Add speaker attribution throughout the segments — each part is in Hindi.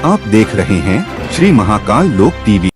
Speaker 1: आप देख रहे हैं श्री महाकाल लोक टीवी।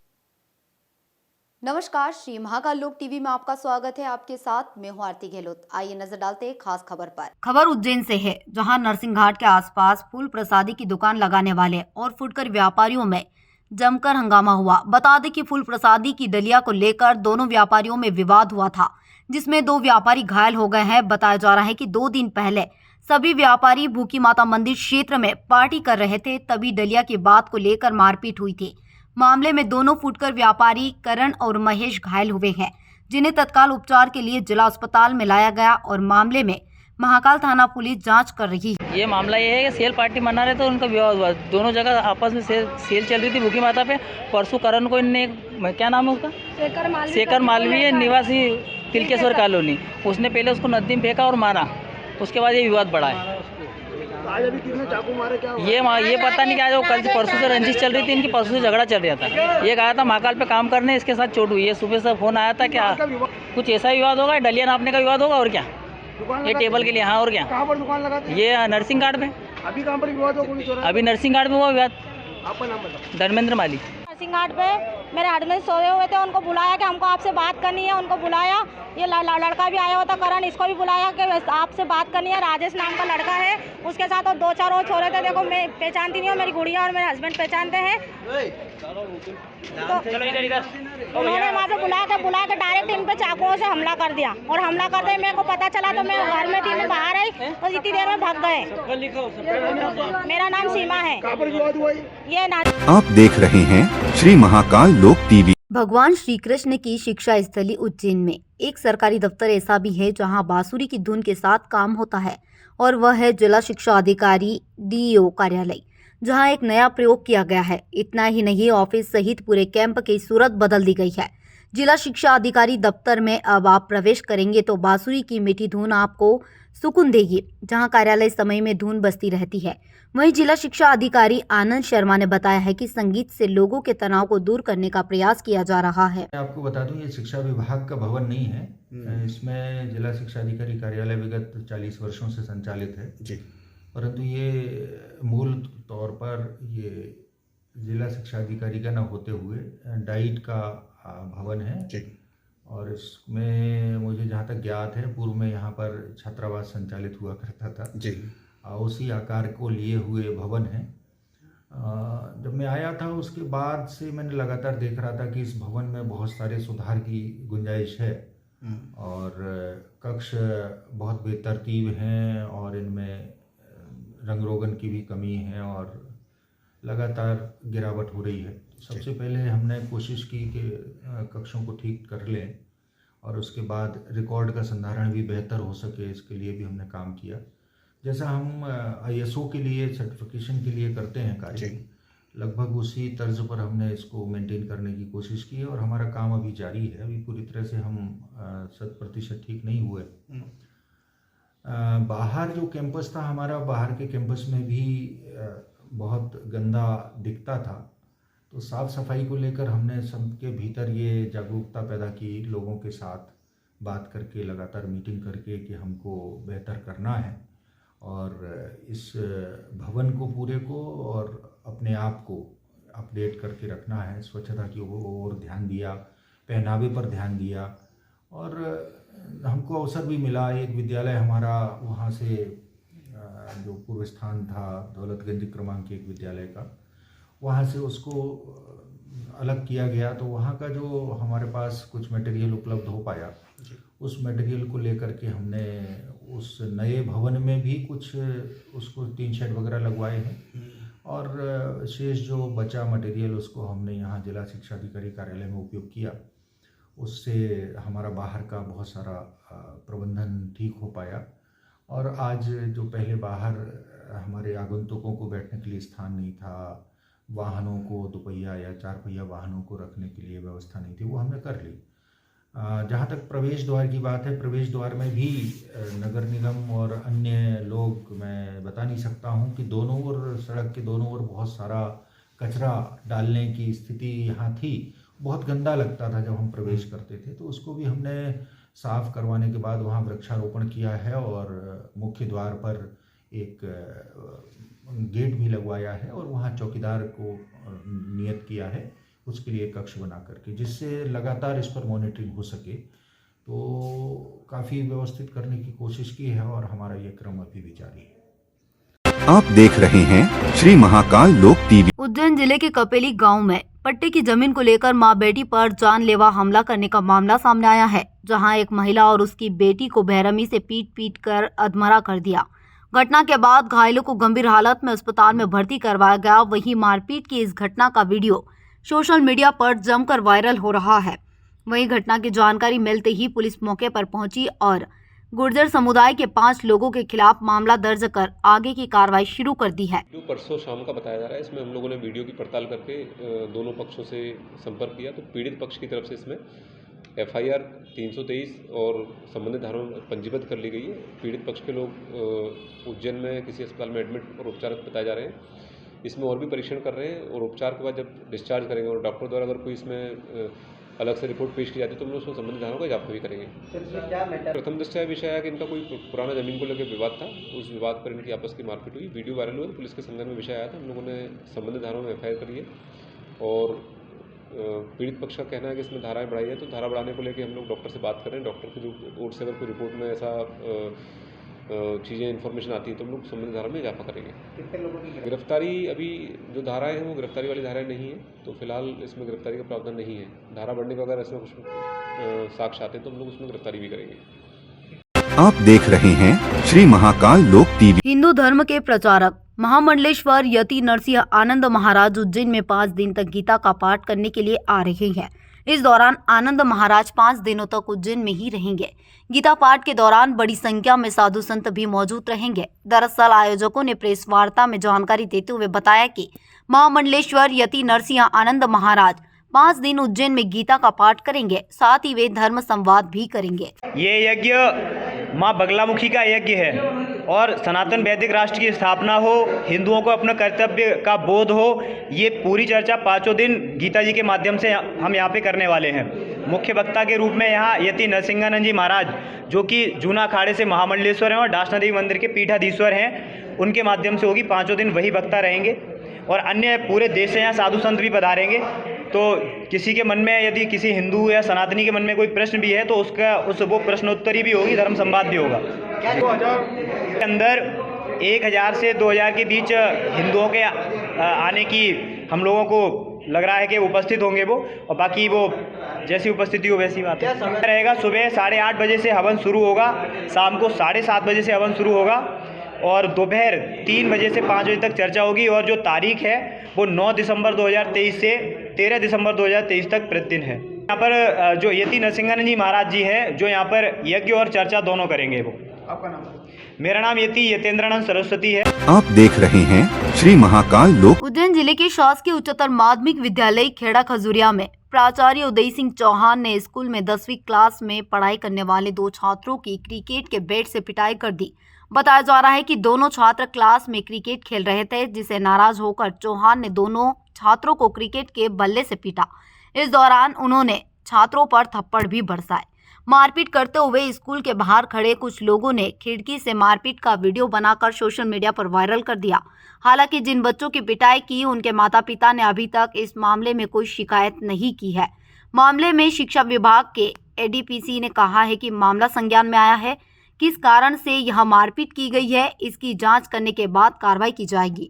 Speaker 2: नमस्कार, श्री महाकाल लोक टीवी में आपका स्वागत है। आपके साथ मैं हूं आरती गहलोत। आइए नजर डालते हैं खास खबर पर। खबर उज्जैन से है, जहां नरसिंह घाट के आसपास फूल प्रसादी की दुकान लगाने वाले और फुटकर व्यापारियों में जमकर हंगामा हुआ। बता दें कि फूल प्रसादी की डलिया को लेकर दोनों व्यापारियों में विवाद हुआ था, जिसमें 2 व्यापारी घायल हो गए हैं। बताया जा रहा है कि 2 दिन पहले सभी व्यापारी भूखी माता मंदिर क्षेत्र में पार्टी कर रहे थे, तभी डलिया की बात को लेकर मारपीट हुई थी। मामले में दोनों फुटकर व्यापारी करण और महेश घायल हुए हैं, जिन्हें तत्काल उपचार के लिए जिला अस्पताल में लाया गया और मामले में महाकाल थाना पुलिस जांच कर रही है।
Speaker 3: ये मामला ये है कि सेल पार्टी मना रहे थे, उनका विवाद हुआ। दोनों जगह आपस में सेल चल रही थी भूखी माता पे। परसों करण को इनने, क्या नाम है उसका, शेखर मालवीय निवासी तिलकेश्वर कॉलोनी, उसने पहले उसको नदी में फेंका और मारा। उसके बाद ये विवाद बढ़ा है।
Speaker 4: आज अभी कितने चाकू मारे क्या हुआ?
Speaker 3: ये पता नहीं क्या, जो कल से परसों से रंजिश चल रही थी इनकी, परसों से झगड़ा चल रहा था। ये आया था महाकाल पे काम करने, इसके साथ चोट हुई है। सुबह से फोन आया था क्या कुछ ऐसा विवाद होगा, डलिया नापने का विवाद होगा और क्या, ये टेबल के लिए। हाँ, और क्या।
Speaker 4: कहाँ पर दुकान लगाते?
Speaker 3: ये नरसिंह घाट पे।
Speaker 4: अभी कहाँ पर विवाद हो?
Speaker 3: अभी नरसिंह घाट में हुआ विवाद।
Speaker 4: आपका नाम बताओ।
Speaker 3: धर्मेंद्र माली।
Speaker 5: नरसिंह घाट पे मेरे हस्बैंड सोए हुए थे, उनको बुलाया कि हमको आपसे बात करनी है। उनको बुलाया, ये लड़का भी आया हुआ था करण, इसको भी बुलाया कि आपसे बात करनी है। राजेश नाम का लड़का है, उसके साथ और 2-4 और छोरे थे। देखो मैं पहचानती नहीं हूँ, मेरी गुड़िया और मेरे हस्बैंड पहचानते हैं। तो उन्होंने वहाँ पे बुला के डायरेक्ट इन पे चाकुओं से हमला कर दिया, और हमला करते मेरे को पता चला तो मैं घर में थी, मैं बाहर आई तो इतनी देर में भाग गए। मेरा नाम सीमा है।
Speaker 4: कहाँ पर विवाद हुआ?
Speaker 5: ये
Speaker 1: आप देख रहे हैं श्री महाकाल लोक टीवी।
Speaker 2: भगवान श्री कृष्ण की शिक्षा स्थली उज्जैन में एक सरकारी दफ्तर ऐसा भी है जहां बांसुरी की धुन के साथ काम होता है, और वह है जिला शिक्षा अधिकारी डीईओ कार्यालय, जहां एक नया प्रयोग किया गया है। इतना ही नहीं, ऑफिस सहित पूरे कैंप की सूरत बदल दी गई है। जिला शिक्षा अधिकारी दफ्तर में अब आप प्रवेश करेंगे तो बांसुरी की मीठी धुन आपको सुकून देगी। जहां कार्यालय समय में धुन बजती रहती है, वहीं जिला शिक्षा अधिकारी आनंद शर्मा ने बताया है कि संगीत से लोगों के तनाव को दूर करने का प्रयास किया जा रहा है।
Speaker 6: मैं आपको बता दूं, ये शिक्षा विभाग का भवन नहीं है। इसमें जिला शिक्षा अधिकारी कार्यालय विगत 40 वर्षों से संचालित है जी, परंतु ये मूल तौर पर ये जिला शिक्षा अधिकारी का न होते हुए डाइट का भवन है जी। और इसमें मुझे जहाँ तक ज्ञात है, पूर्व में यहाँ पर छात्रावास संचालित हुआ करता था जी। उसी आकार को लिए हुए भवन है। जब मैं आया था उसके बाद से मैंने लगातार देख रहा था कि इस भवन में बहुत सारे सुधार की गुंजाइश है, और कक्ष बहुत बेतरतीब हैं, और इनमें रंग रोगन की भी कमी है, और लगातार गिरावट हो रही है। सबसे पहले हमने कोशिश की कि कक्षों को ठीक कर लें, और उसके बाद रिकॉर्ड का संधारण भी बेहतर हो सके, इसके लिए भी हमने काम किया। जैसा हम ISO के लिए, सर्टिफिकेशन के लिए करते हैं कार्य, लगभग उसी तर्ज पर हमने इसको मेंटेन करने की कोशिश की है, और हमारा काम अभी जारी है। अभी पूरी तरह से हम 100% ठीक नहीं हुए। बाहर जो कैंपस था हमारा, बाहर के कैंपस में भी बहुत गंदा दिखता था, तो साफ़ सफाई को लेकर हमने सबके भीतर ये जागरूकता पैदा की, लोगों के साथ बात करके, लगातार मीटिंग करके कि हमको बेहतर करना है, और इस भवन को पूरे को और अपने आप को अपडेट करके रखना है। स्वच्छता की ओर ध्यान दिया, पहनावे पर ध्यान दिया, और हमको अवसर भी मिला। एक विद्यालय हमारा वहाँ से जो पूर्व स्थान था दौलतगंज क्रमांक 1 विद्यालय का, वहाँ से उसको अलग किया गया। तो वहाँ का जो हमारे पास कुछ मटेरियल उपलब्ध हो पाया, उस मटेरियल को लेकर के हमने उस नए भवन में भी कुछ उसको टीन शेड वगैरह लगवाए हैं, और शेष जो बचा मटेरियल उसको हमने यहाँ जिला शिक्षा अधिकारी कार्यालय में उपयोग किया। उससे हमारा बाहर का बहुत सारा प्रबंधन ठीक हो पाया। और आज जो पहले बाहर हमारे आगंतुकों को बैठने के लिए स्थान नहीं था, वाहनों को, 2 पहिया या 4 पहिया वाहनों को रखने के लिए व्यवस्था नहीं थी, वो हमने कर ली। जहाँ तक प्रवेश द्वार की बात है, प्रवेश द्वार में भी नगर निगम और अन्य लोग, मैं बता नहीं सकता हूँ कि दोनों ओर, सड़क के दोनों ओर बहुत सारा कचरा डालने की स्थिति यहाँ थी। बहुत गंदा लगता था जब हम प्रवेश करते थे, तो उसको भी हमने साफ़ करवाने के बाद वहाँ वृक्षारोपण किया है, और मुख्य द्वार पर एक गेट भी लगवाया है और वहाँ चौकीदार को नियत किया है उसके लिए कक्ष बना करके, जिससे लगातार इस पर मॉनिटरिंग हो सके। तो काफ़ी व्यवस्थित करने की कोशिश की है और हमारा ये क्रम अभी भी जारी है।
Speaker 1: आप देख रहे हैं श्री महाकाल लोक टीवी।
Speaker 2: उज्जैन जिले के कपेली गांव में पट्टे की जमीन को लेकर मां बेटी पर जानलेवा हमला करने का मामला सामने आया है, जहां एक महिला और उसकी बेटी को बेरहमी से पीट कर अधमरा कर दिया। घटना के बाद घायलों को गंभीर हालत में अस्पताल में भर्ती करवाया गया। वहीं मारपीट की इस घटना का वीडियो सोशल मीडिया पर जमकर वायरल हो रहा है। वहीं घटना की जानकारी मिलते ही पुलिस मौके पर पहुंची और गुर्जर समुदाय के 5 लोगों के खिलाफ मामला दर्ज कर आगे की कार्रवाई शुरू कर दी है।
Speaker 7: जो परसों शाम का बताया जा रहा है, इसमें हम लोगों ने वीडियो की पड़ताल करके दोनों पक्षों से संपर्क किया। तो पीड़ित पक्ष की तरफ से इसमें FIR 323 और संबंधित धाराओं में पंजीबद्ध कर ली गई है। पीड़ित पक्ष के लोग उज्जैन में किसी अस्पताल में एडमिट और उपचारित बताए जा रहे हैं। इसमें और भी परीक्षण कर रहे हैं और उपचार के बाद जब डिस्चार्ज करेंगे और डॉक्टर द्वारा अगर कोई इसमें अलग से रिपोर्ट पेश की जाती है तो हम लोग उसमें संबंधित धाराओं का इजाफा भी करेंगे। प्रथम दृष्टया विषय है कि इनका कोई पुराना जमीन को लेकर विवाद था, उस विवाद पर इनकी आपस की मारपीट हुई, वीडियो वायरल हुआ, पुलिस के संज्ञान में विषय आया था। हम लोगों ने संबंधित धाराओं में FIR करी है और पीड़ित पक्ष का कहना है कि इसमें धाराएं बढ़ाई है। तो धारा बढ़ाने को लेकर हम लोग डॉक्टर से बात कर रहे हैं। डॉक्टर की ओर से अगर कोई रिपोर्ट में ऐसा चीज़ें इन्फॉर्मेशन आती है तो हम लोग संबंधित धारा में इजाफा करेंगे।
Speaker 4: कितने लोगों की
Speaker 7: गिरफ्तारी अभी जो धाराएं हैं वो गिरफ्तारी वाली धाराएं नहीं है, तो फिलहाल इसमें गिरफ्तारी का प्रावधान नहीं है। धारा बढ़ने का अगर इसमें कुछ साक्ष्य आते हैं तो हम लोग उसमें गिरफ्तारी भी करेंगे।
Speaker 1: आप देख रहे हैं श्री महाकाल लोक टीवी।
Speaker 2: हिंदू धर्म के प्रचारक महामंडलेश्वर यति नरसिंह आनंद महाराज उज्जैन में 5 दिन तक गीता का पाठ करने के लिए आ रहे हैं। इस दौरान आनंद महाराज 5 दिनों तक उज्जैन में ही रहेंगे। गीता पाठ के दौरान बड़ी संख्या में साधु संत भी मौजूद रहेंगे। दरअसल आयोजकों ने प्रेस वार्ता में जानकारी देते हुए बताया कि महामंडलेश्वर यति नरसिंह आनंद महाराज 5 दिन उज्जैन में गीता का पाठ करेंगे, साथ ही वे धर्म संवाद भी करेंगे।
Speaker 8: ये यज्ञ माँ बगलामुखी का यज्ञ है और सनातन वैदिक राष्ट्र की स्थापना हो, हिंदुओं को अपने कर्तव्य का बोध हो, ये पूरी चर्चा 5 दिन गीता जी के माध्यम से हम यहाँ पे करने वाले हैं। मुख्य वक्ता के रूप में यहाँ यति नरसिंहानंद जी महाराज, जो कि जूना अखाड़े से महामंडलेश्वर हैं और डासना देवी मंदिर के पीठाधीश्वर हैं, उनके माध्यम से होगी। 5 दिन वही वक्ता रहेंगे और अन्य पूरे देश से यहाँ साधु संत भी पधारेंगे। तो किसी के मन में यदि किसी हिंदू या सनातनी के मन में कोई प्रश्न भी है तो वो प्रश्नोत्तरी भी होगी, धर्म संवाद भी होगा। के अंदर 1000 से 2000 के बीच हिंदुओं के आने की हम लोगों को लग रहा है कि उपस्थित होंगे वो, और बाकी वो जैसी उपस्थिति हो वैसी बात रहेगा। सुबह 8:30 बजे से हवन शुरू होगा, शाम को 7:30 बजे से हवन शुरू होगा और दोपहर 3 बजे से 5 बजे तक चर्चा होगी। और जो तारीख है वो 9 दिसंबर 2023 से 13 दिसंबर 2023 तक प्रतिदिन है। यहाँ पर जो यति नरसिंहानंद जी महाराज जी हैं, जो यहाँ पर यज्ञ और चर्चा दोनों करेंगे। वो
Speaker 4: आपका नाम?
Speaker 8: मेरा नाम यति यतेंद्रानंद सरस्वती है।
Speaker 1: आप देख रहे हैं श्री महाकाल लोक।
Speaker 2: उज्जैन जिले के शासकीय उच्चतर माध्यमिक विद्यालय खेड़ा खजूरिया में प्राचार्य उदय सिंह चौहान ने स्कूल में 10वीं क्लास में पढ़ाई करने वाले 2 छात्रों की क्रिकेट के बैट से पिटाई कर दी। बताया जा रहा है कि दोनों छात्र क्लास में क्रिकेट खेल रहे थे, जिसे नाराज होकर चौहान ने दोनों छात्रों को क्रिकेट के बल्ले से पीटा। इस दौरान उन्होंने छात्रों पर थप्पड़ भी बरसाए। मारपीट करते हुए स्कूल के बाहर खड़े कुछ लोगों ने खिड़की से मारपीट का वीडियो बनाकर सोशल मीडिया पर वायरल कर दिया। हालांकि जिन बच्चों की पिटाई की, उनके माता पिता ने अभी तक इस मामले में कोई शिकायत नहीं की है। मामले में शिक्षा विभाग के ADPC ने कहा है कि मामला संज्ञान में आया है। किस कारण से यह मारपीट की गई है, इसकी जांच करने के बाद कार्रवाई की जाएगी।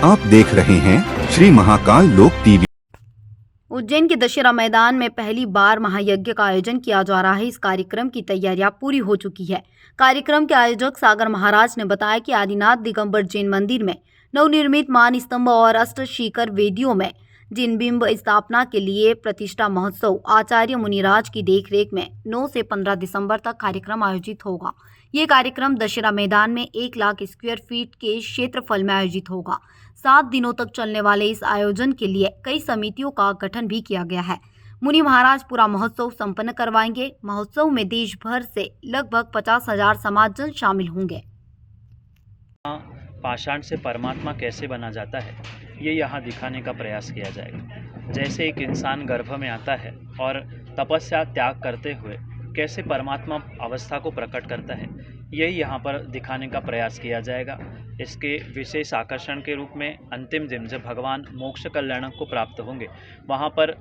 Speaker 1: आप देख रहे हैं श्री महाकाल लोक टीवी।
Speaker 2: उज्जैन के दशहरा मैदान में पहली बार महायज्ञ का आयोजन किया जा रहा है। इस कार्यक्रम की तैयारियां पूरी हो चुकी है। कार्यक्रम के आयोजक सागर महाराज ने बताया कि आदिनाथ दिगंबर जैन मंदिर में नवनिर्मित मान स्तंभ और अष्टशिखर वेदियों में जिन बिंब स्थापना के लिए प्रतिष्ठा महोत्सव आचार्य मुनिराज की देखरेख में 9 से 15 दिसंबर तक कार्यक्रम आयोजित होगा। ये कार्यक्रम दशहरा मैदान में 1 लाख स्क्वायर फीट के क्षेत्रफल में आयोजित होगा। 7 दिनों तक चलने वाले इस आयोजन के लिए कई समितियों का गठन भी किया गया है। मुनि महाराज पूरा महोत्सव संपन्न करवाएंगे। महोत्सव में देश भर से लगभग 50,000 समाजजन शामिल होंगे।
Speaker 9: पाषाण से परमात्मा कैसे बना जाता है, ये यहाँ दिखाने का प्रयास किया जाएगा। जैसे एक इंसान गर्भ में आता है और तपस्या त्याग करते हुए कैसे परमात्मा अवस्था को प्रकट करता है, यही यहाँ पर दिखाने का प्रयास किया जाएगा। इसके विशेष आकर्षण के रूप में अंतिम दिन जब भगवान मोक्ष कल्याण को प्राप्त होंगे, वहाँ पर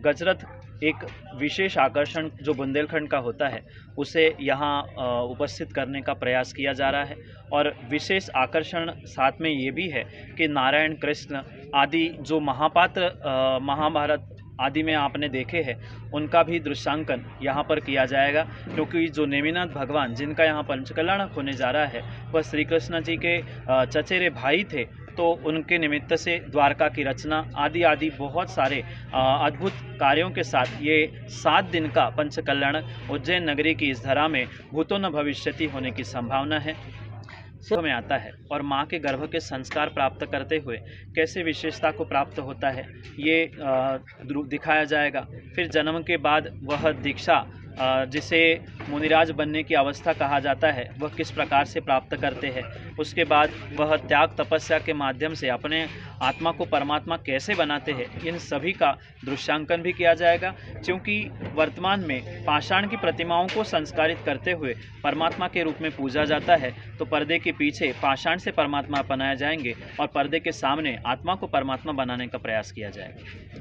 Speaker 9: गजरथ एक विशेष आकर्षण जो बुंदेलखंड का होता है उसे यहाँ उपस्थित करने का प्रयास किया जा रहा है। और विशेष आकर्षण साथ में ये भी है कि नारायण, कृष्ण आदि जो महापात्र महाभारत आदि में आपने देखे हैं, उनका भी दृश्यांकन यहाँ पर किया जाएगा। क्योंकि जो नेमिनाथ भगवान जिनका यहाँ पंचकल्याणक होने जा रहा है, वह श्री कृष्ण जी के चचेरे भाई थे, तो उनके निमित्त से द्वारका की रचना आदि बहुत सारे अद्भुत कार्यों के साथ ये 7 दिन का पंचकल्याणक उज्जैन नगरी की इस धरा में भूतो न भविष्यति होने की संभावना है में आता है। और माँ के गर्भ के संस्कार प्राप्त करते हुए कैसे विशेषता को प्राप्त होता है, ये दिखाया जाएगा। फिर जन्म के बाद वह दीक्षा जिसे मुनिराज बनने की अवस्था कहा जाता है, वह किस प्रकार से प्राप्त करते हैं। उसके बाद वह त्याग तपस्या के माध्यम से अपने आत्मा को परमात्मा कैसे बनाते हैं, इन सभी का दृश्यांकन भी किया जाएगा। क्योंकि वर्तमान में पाषाण की प्रतिमाओं को संस्कारित करते हुए परमात्मा के रूप में पूजा जाता है, तो पर्दे के पीछे पाषाण से परमात्मा बनाए जाएंगे और पर्दे के सामने आत्मा को परमात्मा बनाने का प्रयास किया जाएगा।